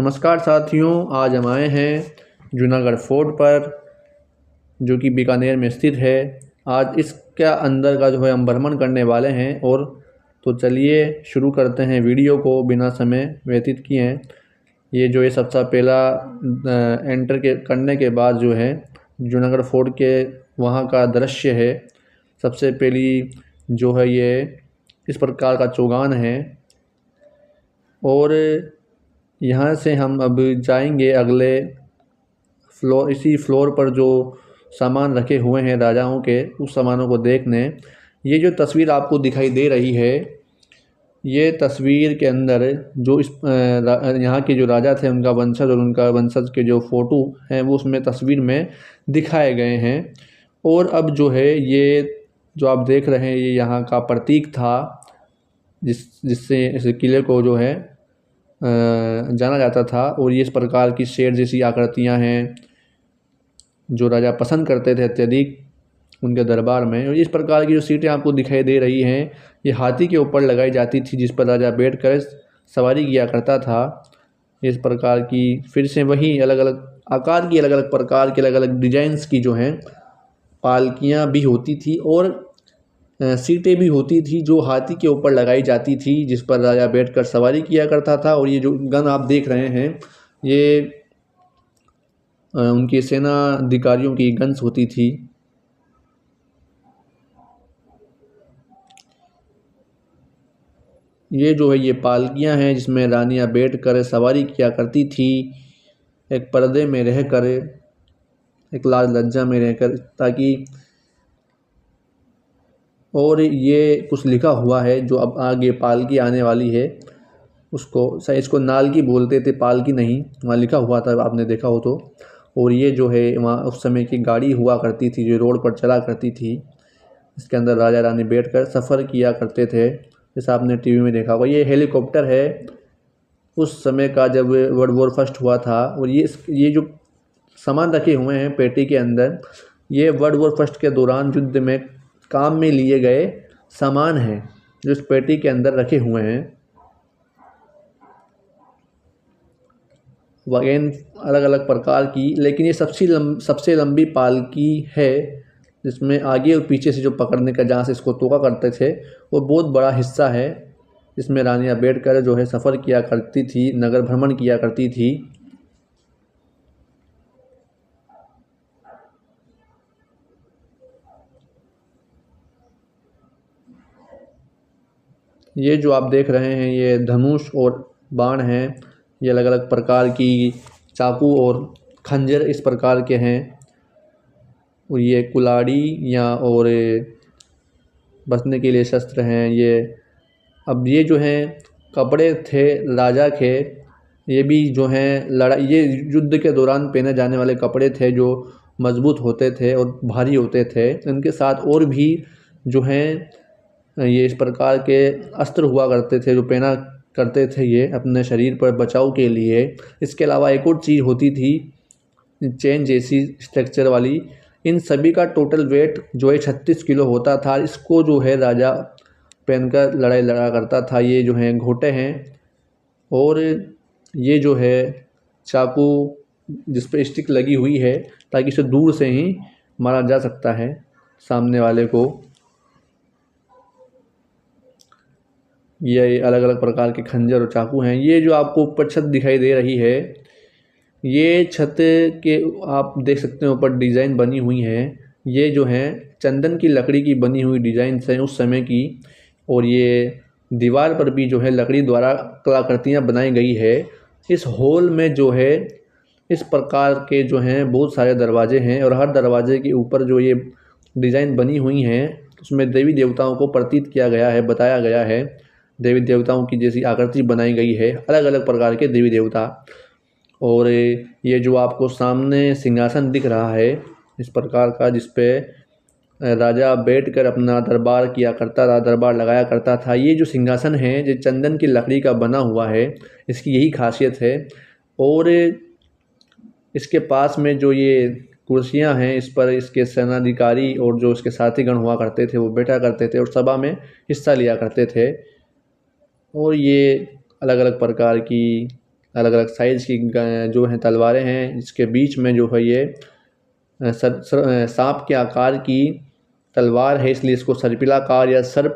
नमस्कार साथियों, आज हम आए हैं जूनागढ़ फोर्ट पर जो कि बीकानेर में स्थित है। आज इसका अंदर का जो है हम भ्रमण करने वाले हैं। और तो चलिए शुरू करते हैं वीडियो को बिना समय व्यतीत किए। ये सबसे पहला एंटर करने के बाद जो है जूनागढ़ फोर्ट के वहाँ का दृश्य है। सबसे पहली जो है ये इस प्रकार का चौगान है और यहाँ से हम अब जाएंगे अगले फ्लोर। इसी फ्लोर पर जो सामान रखे हुए हैं राजाओं के, उस सामानों को देखने। ये जो तस्वीर आपको दिखाई दे रही है, ये तस्वीर के अंदर जो इस यहाँ के जो राजा थे उनका वंशज और उनका वंशज के जो फ़ोटो हैं वो उसमें तस्वीर में दिखाए गए हैं। और अब जो है ये जो आप देख रहे हैं ये यहाँ का प्रतीक था जिससे इस किले को जो है जाना जाता था। और ये इस प्रकार की शेर जैसी आकृतियाँ हैं जो राजा पसंद करते थे अत्यधिक उनके दरबार में। और इस प्रकार की जो सीटें आपको दिखाई दे रही हैं ये हाथी के ऊपर लगाई जाती थी जिस पर राजा बैठकर सवारी किया करता था। इस प्रकार की फिर से वही अलग अलग आकार की, अलग अलग प्रकार की, अलग अलग डिजाइन्स की जो हैं पालकियाँ भी होती थी और सीटें भी होती थी जो हाथी के ऊपर लगाई जाती थी जिस पर राजा बैठकर सवारी किया करता था। और ये जो गन आप देख रहे हैं ये उनके सेना अधिकारियों की गन्स होती थी। ये जो है ये पालकियां हैं जिसमें रानियां बैठकर सवारी किया करती थी, एक पर्दे में रहकर, एक लाज लज्जा में रहकर, ताकि। और ये कुछ लिखा हुआ है जो अब आगे पालकी आने वाली है उसको शायद इसको नालकी बोलते थे, पालकी नहीं, वहाँ लिखा हुआ था आपने देखा हो तो। और ये जो है वहाँ उस समय की गाड़ी हुआ करती थी जो रोड पर चला करती थी, इसके अंदर राजा रानी बैठकर सफ़र किया करते थे जैसा आपने टीवी में देखा होगा। ये हेलीकॉप्टर है उस समय का जब वर्ल्ड वॉर फर्स्ट हुआ था। और ये जो सामान रखे हुए हैं पेटी के अंदर ये वर्ल्ड वॉर फर्स्ट के दौरान युद्ध में काम में लिए गए सामान हैं जो इस पेटी के अंदर रखे हुए हैं। वगैन अलग अलग प्रकार की, लेकिन ये सबसे लंबी पालकी है जिसमें आगे और पीछे से जो पकड़ने का जहाँ से इसको तोका करते थे वो बहुत बड़ा हिस्सा है जिसमें रानियां बैठकर जो है सफ़र किया करती थी, नगर भ्रमण किया करती थी। ये जो आप देख रहे हैं ये धनुष और बाण हैं। ये अलग अलग प्रकार की चाकू और खंजर इस प्रकार के हैं। और ये कुल्हाड़ी या और बचने के लिए शस्त्र हैं ये। अब ये जो हैं कपड़े थे राजा के, ये भी जो हैं ये युद्ध के दौरान पहने जाने वाले कपड़े थे जो मजबूत होते थे और भारी होते थे। इनके साथ और भी जो हैं ये इस प्रकार के अस्त्र हुआ करते थे जो पहना करते थे ये अपने शरीर पर बचाव के लिए। इसके अलावा एक और चीज़ होती थी चेन जैसी स्ट्रक्चर वाली। इन सभी का टोटल वेट जो है 36 किलो होता था। इसको जो है राजा पहनकर लड़ाई लड़ा करता था। ये जो हैं घोटे हैं और ये जो है चाकू जिस पर स्टिक लगी हुई है ताकि इसे दूर से ही मारा जा सकता है सामने वाले को। ये अलग अलग प्रकार के खंजर और चाकू हैं। ये जो आपको ऊपर छत दिखाई दे रही है ये छत के आप देख सकते हैं ऊपर डिज़ाइन बनी हुई है। ये जो है चंदन की लकड़ी की बनी हुई डिज़ाइन हैं उस समय की। और ये दीवार पर भी जो है लकड़ी द्वारा कलाकृतियाँ बनाई गई है। इस हॉल में जो है इस प्रकार के जो हैं बहुत सारे दरवाजे हैं और हर दरवाजे के ऊपर जो ये डिज़ाइन बनी हुई हैं उसमें देवी देवताओं को प्रतीत किया गया है, बताया गया है। देवी देवताओं की जैसी आकृति बनाई गई है, अलग अलग प्रकार के देवी देवता। और ये जो आपको सामने सिंहासन दिख रहा है इस प्रकार का जिस पे राजा बैठकर अपना दरबार किया करता था, दरबार लगाया करता था। ये जो सिंहासन है जो चंदन की लकड़ी का बना हुआ है, इसकी यही खासियत है। और इसके पास में जो ये कुर्सियां हैं इस पर इसके सेनाधिकारी और जो इसके साथीगण हुआ करते थे वो बैठा करते थे और सभा में हिस्सा लिया करते थे। और ये अलग अलग प्रकार की अलग अलग साइज़ की जो हैं तलवारें हैं। इसके बीच में जो है ये सांप के आकार की तलवार है, इसलिए इसको सर्पिलाकार या सर्प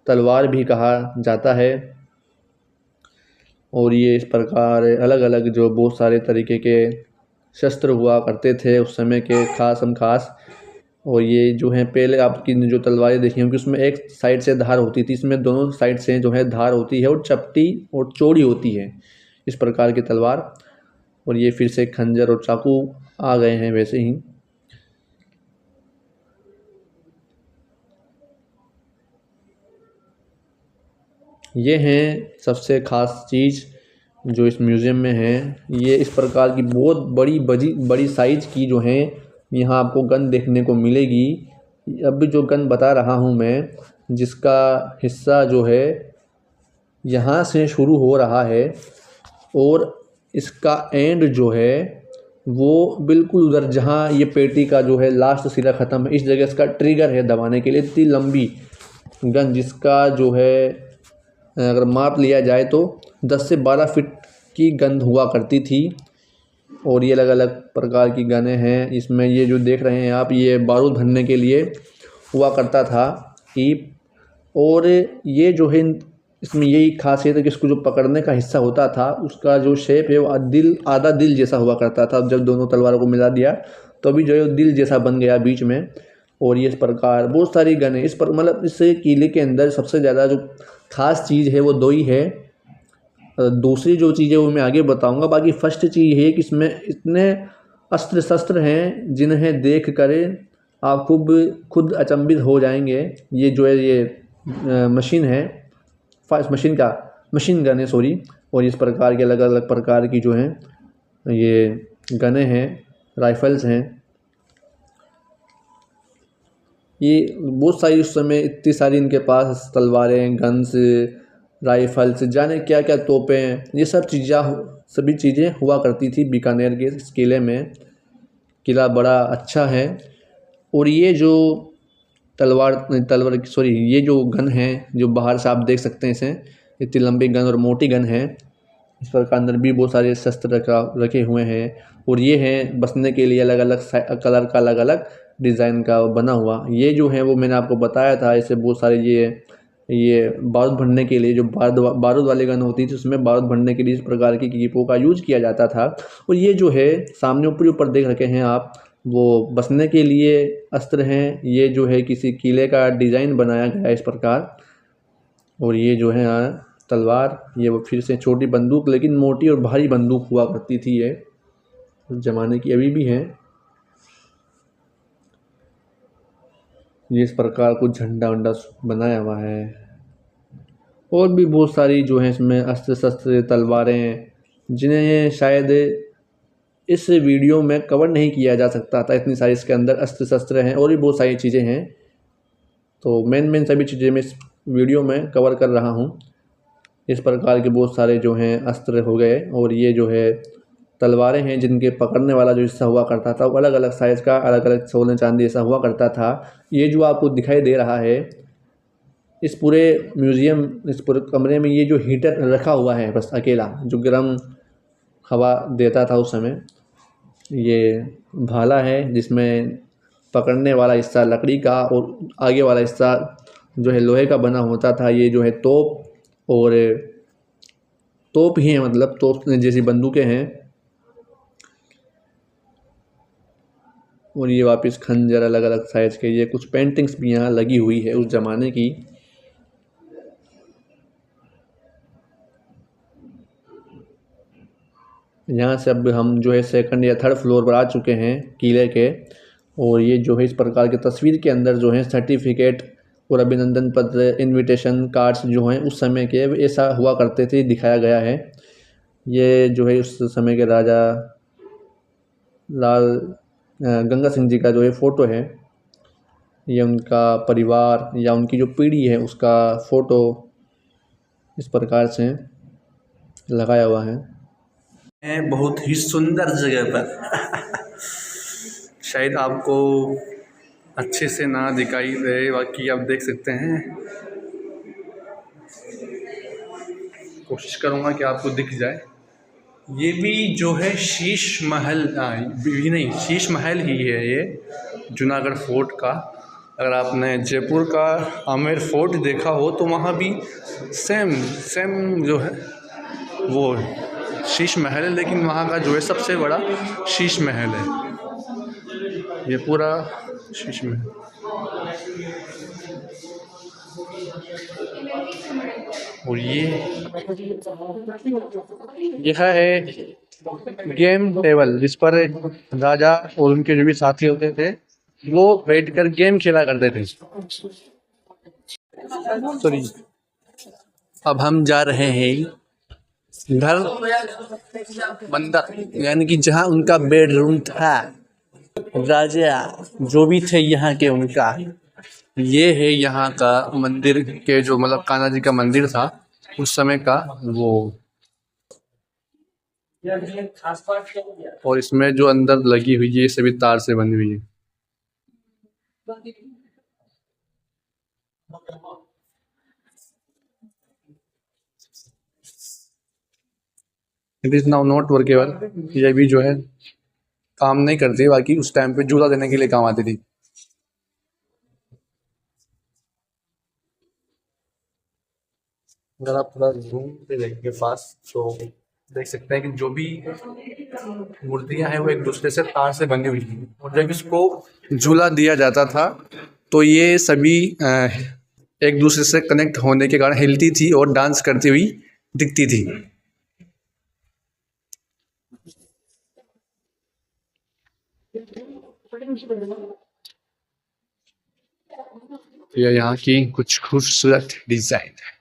तलवार भी कहा जाता है। और ये इस प्रकार अलग अलग जो बहुत सारे तरीके के शस्त्र हुआ करते थे उस समय के खास। और ये जो है पहले आपकी जो तलवारें देखी होंगी उसमें एक साइड से धार होती थी, इसमें दोनों साइड से जो है धार होती है और चपटी और चौड़ी होती है, इस प्रकार की तलवार। और ये फिर से खंजर और चाकू आ गए हैं वैसे ही। ये हैं सबसे ख़ास चीज़ जो इस म्यूज़ियम में है। ये इस प्रकार की बहुत बड़ी साइज़ की जो है यहाँ आपको गन देखने को मिलेगी। अभी जो गन बता रहा हूँ मैं, जिसका हिस्सा जो है यहाँ से शुरू हो रहा है और इसका एंड जो है वो बिल्कुल उधर जहाँ ये पेटी का जो है लास्ट सिरा ख़त्म है, इस जगह इसका ट्रिगर है दबाने के लिए। इतनी लंबी गन जिसका जो है अगर माप लिया जाए तो 10 से 12 फीट की गन हुआ करती थी। और ये अलग अलग प्रकार की गनें हैं। इसमें ये जो देख रहे हैं आप, ये बारूद भरने के लिए हुआ करता था ईप। और ये जो है इसमें यही खासियत है कि इसको जो पकड़ने का हिस्सा होता था उसका जो शेप है वो आधा दिल जैसा हुआ करता था। जब दोनों तलवारों को मिला दिया तो अभी जो है दिल जैसा बन गया बीच में। और ये इस प्रकार बहुत सारी गनें इस पर, मतलब इस किले के अंदर सबसे ज़्यादा जो ख़ास चीज़ है वो दो ही है। दूसरी जो चीज़ है वो मैं आगे बताऊंगा। बाकी फर्स्ट चीज़ है कि इसमें इतने अस्त्र शस्त्र हैं जिन्हें देख कर आप खुद अचंभित हो जाएंगे। ये जो है ये मशीन है, मशीन गन है सॉरी। और इस प्रकार के अलग अलग प्रकार की जो हैं ये गनें हैं, राइफल्स हैं। ये बहुत सारी उस समय इतनी सारी इनके पास तलवारें, गन्स, राइफल्स, जाने क्या क्या तोपें, ये सभी चीज़ें हुआ करती थी बीकानेर के इस किले में। किला बड़ा अच्छा है। और ये जो ये जो गन है जो बाहर से आप देख सकते हैं, इसे इतनी लंबी गन और मोटी गन है। इस पर के अंदर भी बहुत सारे शस्त्र रखे हुए हैं। और ये हैं बसने के लिए अलग अलग कलर का अलग अलग डिज़ाइन का बना हुआ। ये जो है वो मैंने आपको बताया था, इससे बहुत सारे ये बारूद भरने के लिए जो बारूद वाली गन होती थी उसमें बारूद भरने के लिए इस प्रकार की कीपों का यूज किया जाता था। और ये जो है सामने ऊपर देख रखे हैं आप, वो बसने के लिए अस्त्र हैं। ये जो है किसी किले का डिज़ाइन बनाया गया है इस प्रकार। और ये जो है तलवार, ये वो फिर से छोटी बंदूक लेकिन मोटी और भारी बंदूक हुआ करती थी ये उस ज़माने की, अभी भी हैं। ये इस प्रकार कुछ झंडा वंडा बनाया हुआ है। और भी बहुत सारी जो है इसमें अस्त्र शस्त्र तलवारें जिन्हें शायद इस वीडियो में कवर नहीं किया जा सकता था, इतनी सारी इसके अंदर अस्त्र शस्त्र हैं और भी बहुत सारी चीज़ें हैं। तो मेन सभी चीज़ें मैं इस वीडियो में कवर कर रहा हूँ। इस प्रकार के बहुत सारे जो हैं अस्त्र हो गए। और ये जो है तलवारें हैं जिनके पकड़ने वाला जो हिस्सा हुआ करता था वो अलग अलग साइज़ का, अलग अलग सोने चांदी ऐसा हुआ करता था। ये जो आपको दिखाई दे रहा है इस पूरे म्यूज़ियम, इस पूरे कमरे में, ये जो हीटर रखा हुआ है बस अकेला, जो गर्म हवा देता था उस समय, ये भाला है जिसमें पकड़ने वाला हिस्सा लकड़ी का और आगे वाला हिस्सा जो है लोहे का बना होता था। ये जो है तोप ही है, मतलब तोप जैसी बंदूकें हैं। और ये वापस खंजर अलग अलग साइज़ के। ये कुछ पेंटिंग्स भी यहाँ लगी हुई है उस ज़माने की। यहाँ से अब हम जो है सेकंड या थर्ड फ्लोर पर आ चुके हैं किले के। और ये जो है इस प्रकार के तस्वीर के अंदर जो है सर्टिफिकेट और अभिनंदन पत्र, इनविटेशन कार्ड्स जो हैं उस समय के ऐसा हुआ करते थे, दिखाया गया है। ये जो है उस समय के राजा लाल गंगा सिंह जी का जो है फ़ोटो है। ये उनका परिवार या उनकी जो पीढ़ी है उसका फ़ोटो इस प्रकार से लगाया हुआ है। बहुत ही सुंदर जगह पर शायद आपको अच्छे से ना दिखाई दे, बाकी आप देख सकते हैं। कोशिश करूँगा कि आपको दिख जाए। ये भी जो है शीश महल भी नहीं, शीश महल ही है ये जूनागढ़ फोर्ट का। अगर आपने जयपुर का आमेर फोर्ट देखा हो तो वहाँ भी सेम सेम जो है वो शीश महल है, लेकिन वहाँ का जो है सबसे बड़ा शीश महल है, ये पूरा शीश महल। और यह है गेम टेबल जिस पर राजा और उनके जो भी साथी होते थे वो बैठकर गेम खेला करते थे। सॉरी, अब हम जा रहे हैं घर मंदिर, यानी कि जहाँ उनका बेडरूम था, राजा जो भी थे यहाँ के उनका। ये है यहाँ का मंदिर के जो मतलब कान्हा जी का मंदिर था उस समय का वो। और इसमें जो अंदर लगी हुई है ये सभी तार से बनी हुई है। It is now not workable, ये भी जो है काम नहीं करती, बाकी उस टाइम पे झूला देने के लिए काम आती थी। अगर आप थोड़ा जूम पे देखेंगे पास तो देख सकते हैं कि जो भी मूर्तियां हैं वो एक दूसरे से तार से बनी हुई थी, और जब इसको झूला दिया जाता था तो ये सभी एक दूसरे से कनेक्ट होने के कारण हिलती थी और डांस करती हुई दिखती थी। ये यहाँ की कुछ खूबसूरत डिजाइन है।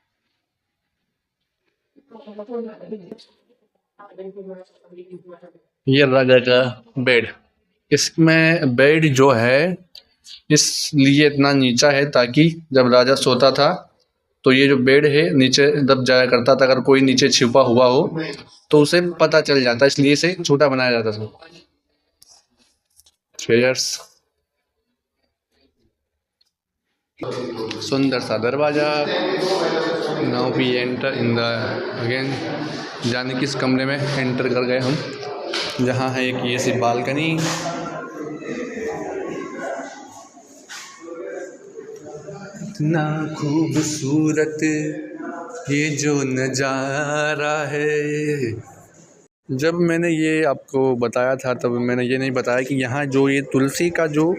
ये राजा का बेड, इसमें बेड जो है इसलिए इतना नीचा है ताकि जब राजा सोता था तो ये जो बेड है नीचे दब जाया करता था, अगर कोई नीचे छिपा हुआ हो तो उसे पता चल जाता, इसलिए इसे छोटा बनाया जाता था। चेयर्स, सुंदर सा दरवाजा। Now we enter in the again, जाने किस कमरे में एंटर कर गए हम, जहाँ है एक ये सी बालकनी। इतना खूबसूरत ये जो नज़ारा है। जब मैंने ये आपको बताया था तब मैंने ये नहीं बताया कि यहाँ जो ये तुलसी का जो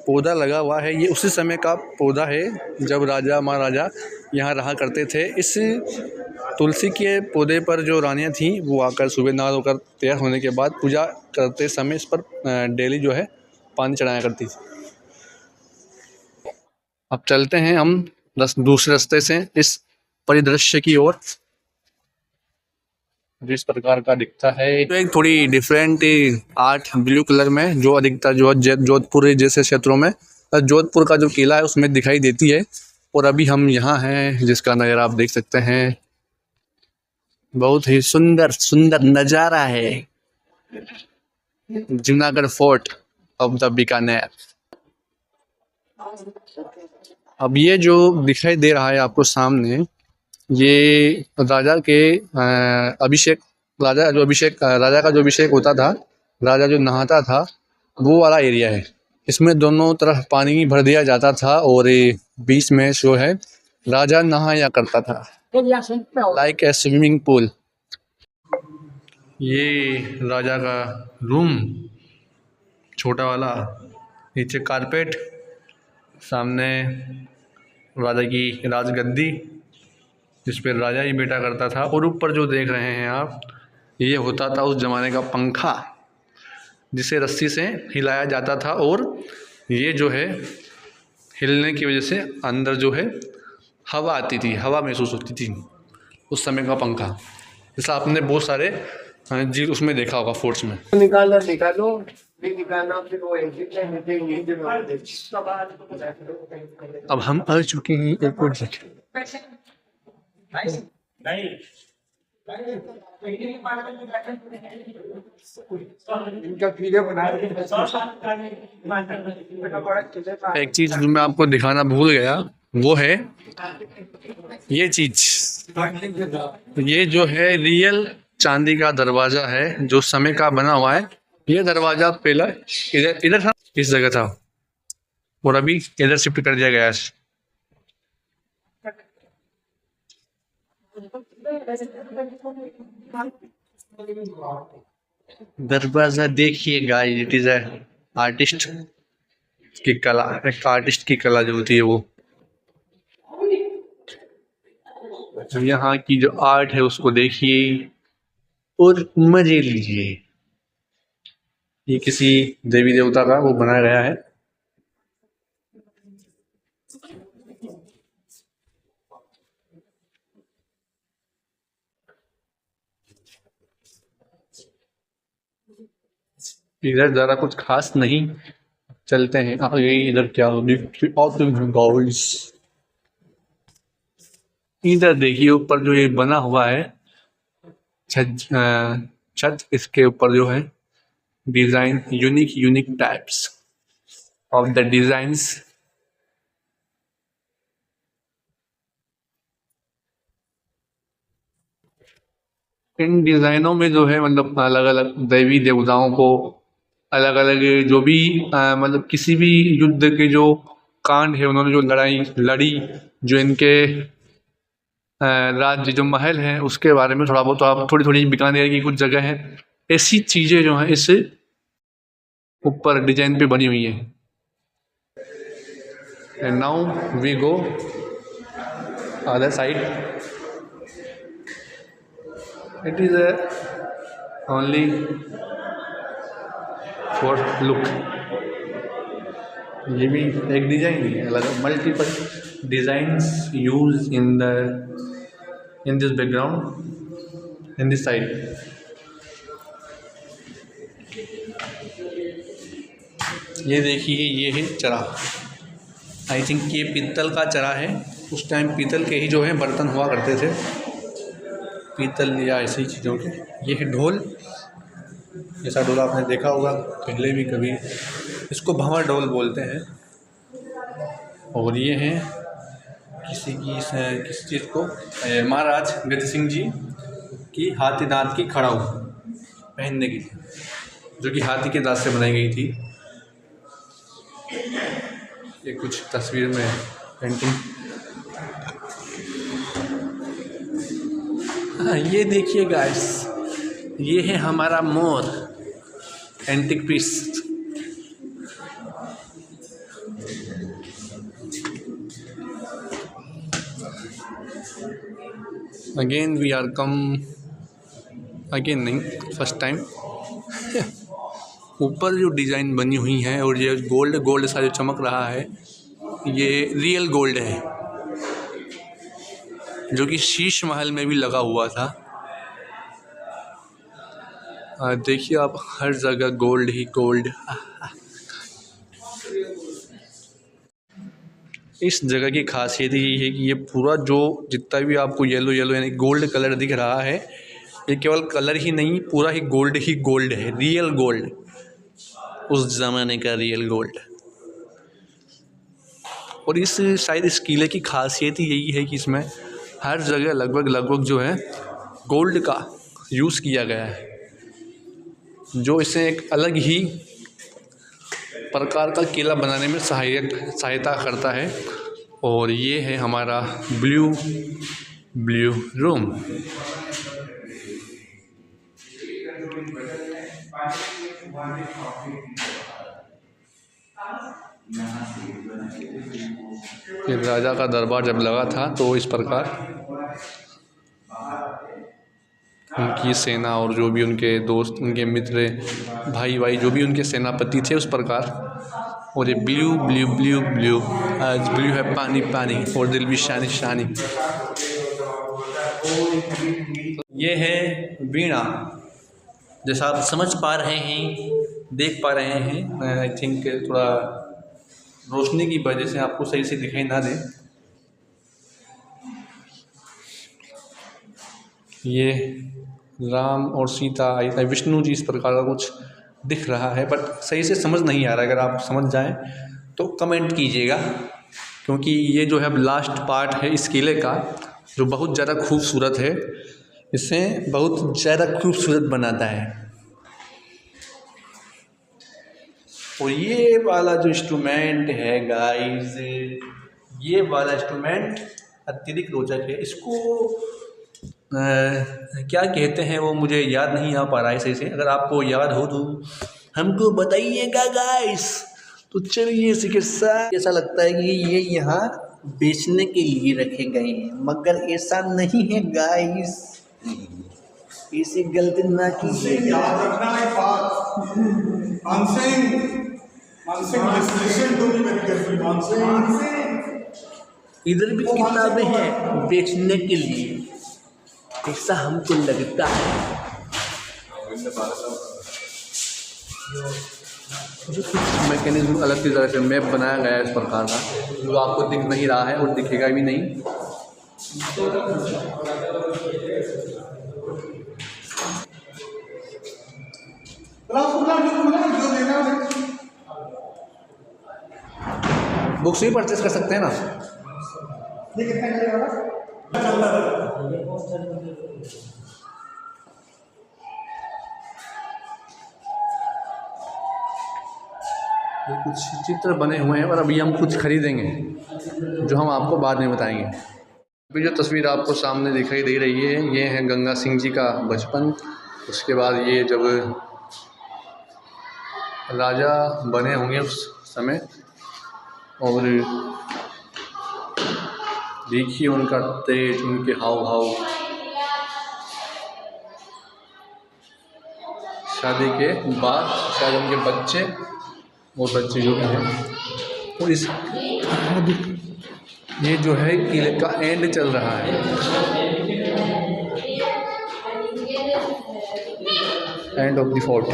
पौधा लगा हुआ है ये उसी समय का पौधा है जब राजा महाराजा यहाँ रहा करते थे। इस तुलसी के पौधे पर जो रानियाँ थीं वो आकर सुबह नहा धोकर तैयार होने के बाद पूजा करते समय इस पर डेली जो है पानी चढ़ाया करती थी। अब चलते हैं हम दूसरे रास्ते से इस परिदृश्य की ओर, जिस प्रकार का दिखता है। तो एक थोड़ी डिफरेंट आर्ट ब्लू कलर में जो अधिकतर जो जोधपुर जैसे क्षेत्रों में जोधपुर का जो किला है उसमें दिखाई देती है। और अभी हम यहाँ हैं जिसका नज़ारा आप देख सकते हैं, बहुत ही सुंदर सुंदर नज़ारा है Junagadh fort of the Bikaner. अब ये जो दिखाई दे रहा है आपको सामने, ये राजा के अभिषेक, राजा का जो अभिषेक होता था, राजा जो नहाता था वो वाला एरिया है। इसमें दोनों तरफ पानी भर दिया जाता था और बीच में जो है राजा नहाया करता था, लाइक ए स्विमिंग पूल। ये राजा का रूम छोटा वाला, नीचे कारपेट, सामने राजा की राजगद्दी जिस पर राजा ही बैठा करता था, और ऊपर जो देख रहे हैं आप ये होता था उस ज़माने का पंखा जिसे रस्सी से हिलाया जाता था, और ये जो है हिलने की वजह से अंदर जो है हवा आती थी, हवा महसूस होती थी, उस समय का पंखा। जैसा आपने बहुत सारे जी उसमें देखा होगा फोर्ट्स में। निकालो अब हम आ चुके हैं एयरपोर्ट से। एक चीज जो मैं आपको दिखाना भूल गया वो है ये चीज, ये जो है रियल चांदी का दरवाजा है जो समय का बना हुआ है। ये दरवाजा पहला इधर इधर था, इस जगह था, और अभी इधर शिफ्ट कर दिया गया है। दरवाजा देखिए गाइस, इट इज आर्टिस्ट की कला, एक आर्टिस्ट की कला जो होती है वो। यहाँ की जो आर्ट है उसको देखिए और मजे लीजिए। ये किसी देवी देवता का वो बनाया गया है। इधर ज़रा कुछ खास नहीं, चलते हैं आगे। इधर क्या गाइस, इधर देखिए ऊपर जो ये बना हुआ है छत, इसके ऊपर जो है design, unique types of the designs. इन डिज़ाइनों में जो है मतलब अलग अलग देवी देवताओं को, अलग अलग जो भी मतलब किसी भी युद्ध के जो कांड है, उन्होंने जो लड़ाई लड़ी, जो इनके राज्य जो महल हैं उसके बारे में थोड़ा बहुत आप थोड़ी थोड़ी बीकानेर की कुछ जगह है ऐसी चीज़ें जो हैं इस ऊपर डिजाइन पे बनी हुई है। And now we go other side. It is only for look. ये भी एक डिजाइन ही है, अलग multiple designs use in this background, in this side. ये देखिए, ये है चरा। आई थिंक ये पीतल का चरा है। उस टाइम पीतल के ही जो है बर्तन हुआ करते थे, पीतल या ऐसी चीज़ों के। ये है ढोल। ऐसा ढोल आपने देखा होगा पहले भी कभी, इसको भंवर ढोल बोलते हैं। और ये है किस चीज़ को, महाराज गति सिंह जी की हाथी दांत की खड़ाऊ पहनने की थी, जो कि हाथी के दांत से बनाई गई थी। ये कुछ तस्वीर में पेंटिंग। हाँ, ये देखिए गाइस, ये है हमारा मोर, antique piece. Again we are come, again नहीं, फर्स्ट टाइम। ऊपर जो डिज़ाइन बनी हुई है और ये गोल्ड सा जो चमक रहा है, ये रियल गोल्ड है, जो कि शीश महल में भी लगा हुआ था। देखिए आप, हर जगह गोल्ड ही गोल्ड। इस जगह की खासियत ये है कि ये पूरा जो जितना भी आपको येलो यानी गोल्ड कलर दिख रहा है, ये केवल कलर ही नहीं, पूरा ही गोल्ड है, रियल गोल्ड, उस ज़माने का रियल गोल्ड। और इस शायद इस किले की खासियत ही यही है कि इसमें हर जगह लगभग जो है गोल्ड का यूज़ किया गया है, जो इसे एक अलग ही प्रकार का किला बनाने में सहायता करता है। और ये है हमारा ब्लू रूम। ये राजा का दरबार जब लगा था तो इस प्रकार उनकी सेना और जो भी उनके दोस्त, उनके मित्र, भाई जो भी उनके सेनापति थे, उस प्रकार। और ये ब्लू, आज ब्लू है पानी और दिल भी शानी। ये है वीणा, जैसा आप समझ पा रहे हैं, देख पा रहे हैं। आई थिंक थोड़ा रोशनी की वजह से आपको सही से दिखाई ना दे। ये राम और सीता, विष्णु जी, इस प्रकार का कुछ दिख रहा है, बट सही से समझ नहीं आ रहा है। अगर आप समझ जाएं तो कमेंट कीजिएगा, क्योंकि ये जो है अब लास्ट पार्ट है इस किले का, जो बहुत ज़्यादा खूबसूरत है। इसे बहुत ज़्यादा खूबसूरत बनाता है। और ये वाला जो इंस्ट्रूमेंट है गाइस, ये वाला इंस्ट्रूमेंट अत्यधिक रोचक है। इसको क्या कहते हैं वो मुझे याद नहीं आ पा रहा है सही से। अगर आपको याद हो तो हमको बताइएगा गाइस। तो चलिए इसी के साथ ऐसा लगता है कि ये यहाँ बेचने के लिए रखे गए हैं, मगर ऐसा नहीं है गाइस। इसी गलती ना कीजिए। याद रखना एक बात, Mansingh, listen to me very carefully, Mansingh. इधर भी किताबें हैं बेचने के लिए, ऐसा हमको लगता है। जो कुछ मैकेनिज्म अलग की तरह से मैप बनाया गया है इस प्रकार का, जो आपको दिख नहीं रहा है और दिखेगा भी नहीं। बुक्स भी परचेस कर सकते हैं ना। ये कुछ चित्र बने हुए हैं और अभी हम कुछ खरीदेंगे जो हम आपको बाद में बताएंगे। अभी जो तस्वीर आपको सामने दिखाई दे रही है ये है गंगा सिंह जी का बचपन। उसके बाद ये जब राजा बने होंगे उस समय, और देखिए उनका तेज, उनके हाव भाव शादी के बाद, शायद उनके बच्चे और बच्चे जो भी हैं। और इस ये जो है किले का एंड चल रहा है। End of the fort.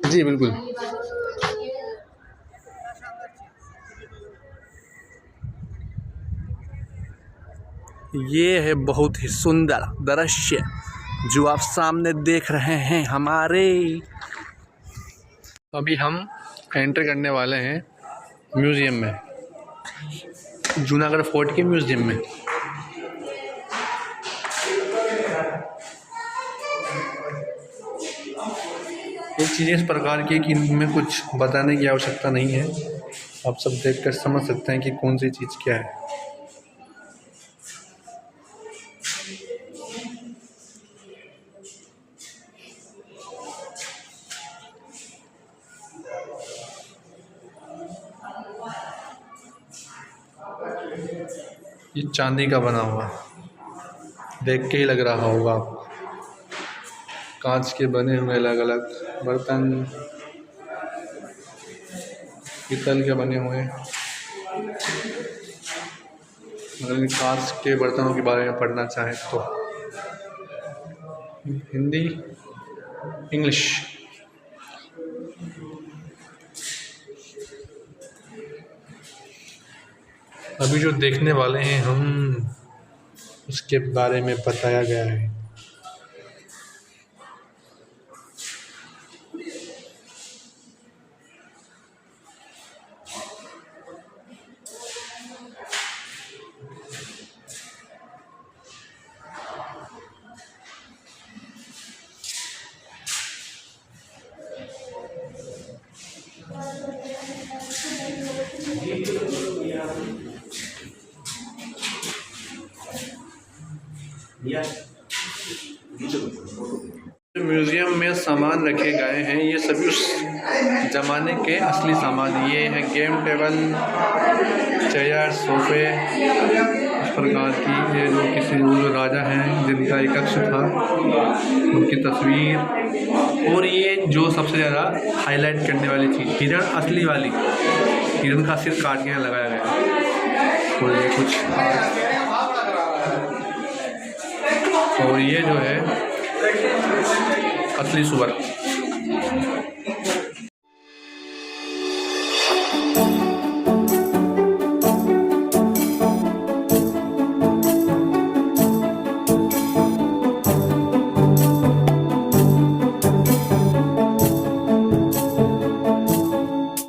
जी बिल्कुल। ये है बहुत ही सुंदर दृश्य जो आप सामने देख रहे हैं हमारे। अभी हम एंटर करने वाले हैं म्यूज़ियम में, जूनागढ़ फोर्ट के म्यूज़ियम में। एक चीज़ इस प्रकार की कि इनमें कुछ बताने की आवश्यकता नहीं है, आप सब देखकर समझ सकते हैं कि कौन सी चीज़ क्या है। ये चांदी का बना हुआ, देख के ही लग रहा होगा आपको। कांच के बने हुए अलग अलग बर्तन, पीतल के बने हुए। अगर कांच के बर्तनों के बारे में पढ़ना चाहें तो हिंदी, इंग्लिश। अभी जो देखने वाले हैं हम, उसके बारे में बताया गया है। म्यूज़ियम में सामान रखे गए हैं ये सभी उस ज़माने के असली सामान। ये हैं गेम टेबल, चेयर, सोफ़े इस प्रकार की। ये जो किसी जो राजा हैं जिनका एक अक्ष था, उनकी तस्वीर। और ये जो सबसे ज़्यादा हाईलाइट करने वाली चीज़, हिरण असली वाली, हिरण का सिर काट के लगाया गया है। और ये कुछ, और ये जो है असली सुअर।